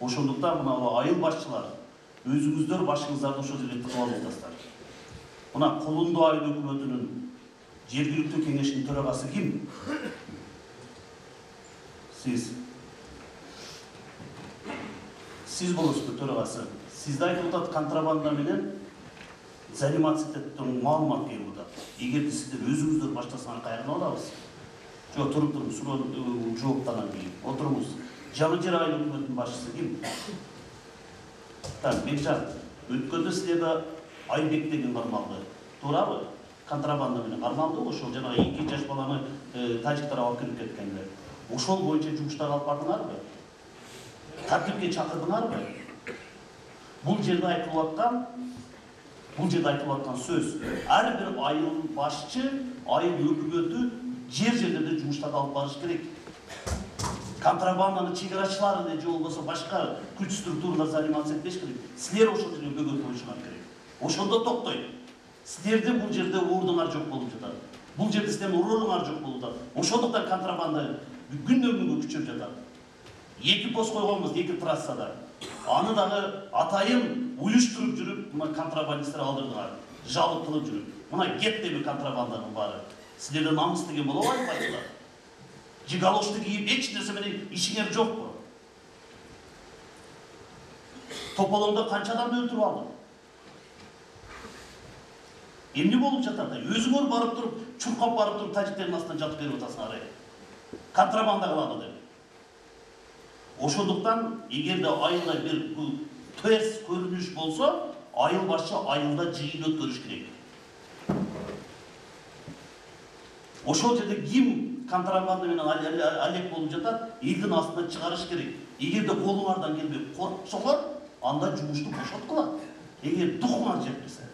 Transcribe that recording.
Ошондуктан мына айыл башчылар өзүңүздөр башыңыздарды ошол жерге тыгып алыңыздар. Мына Колунду айыл өкмөтүнүн жергиликтүү кеңешинин төрагасы ким? Сиз болосузбу төрагасы. Сизде айтып атат контрабанда менен заниматься эткен маалымат келип атат. Эгерде сиздер өзүңүздөр баштасаңар кайрадан алабыз. Жок, туруп суроо жооптанан кийин. Отуруңуз. Жаңы жер айыл өкмөтүнүн башчысы ким? Бекжан, өткөндө силерде Айбек деген кармалды. Туурабы? Контрабанда менен кармалды, ошол жанагы 2 жаш баланы тажиктар алып кирип кеткендер. Ошол боюнча жумуштар алып бардыңарбы? Тартипке чакырдыңарбы? Бул жерде айтылып аткан сөз. Ар бир айыл башчы, айыл өкмөтү жерлерде жумуштарды алып барыш керек. Контрабанданы чегарачылары же болбосо башка күч структуралар заниматься этпеш керек. Силер ошол жерге бөгөт коюшуңар керек. Ошондо токтойт. Силерде бул жерде ордуңар жок болуп жатат. Бул жерде силердин ролуңар жок болуп жатат. Ошондуктан контрабанда күндөн күнгө күчөп жатат. 2 пост койгонбуз 2 трассада. Аны дагы атайын уюштуруп жүрүп, мына контрабандисттер алдырдыңар. Жалып кылып жүрүп. Мына кетти бу контрабанданын баары. Силерде намыс деген боло албайсыздар. Жигалошты кийип эч нерсе менен ишиңер жокпу? Тополоңдо канча адамды өлтүрүп алдың? Эмне болуп жатат? Өзүңөр барып туруп, чуркап барып туруп тажиктердин астынан жатып берип атасыңар. Контрабанда кылалы деп. Ошондуктан эгерде айылда бир терс көрүнүш болсо, айыл башчы айылда жыйын өткөрүш керек. Ошол жерде ким контрабанда менен алек болуп жатат, элдин астынан чыгарыш керек. Эгерде колуңардан келбей корксоңор, анда жумушту бошоткула. Эгер духуңар жетпесе.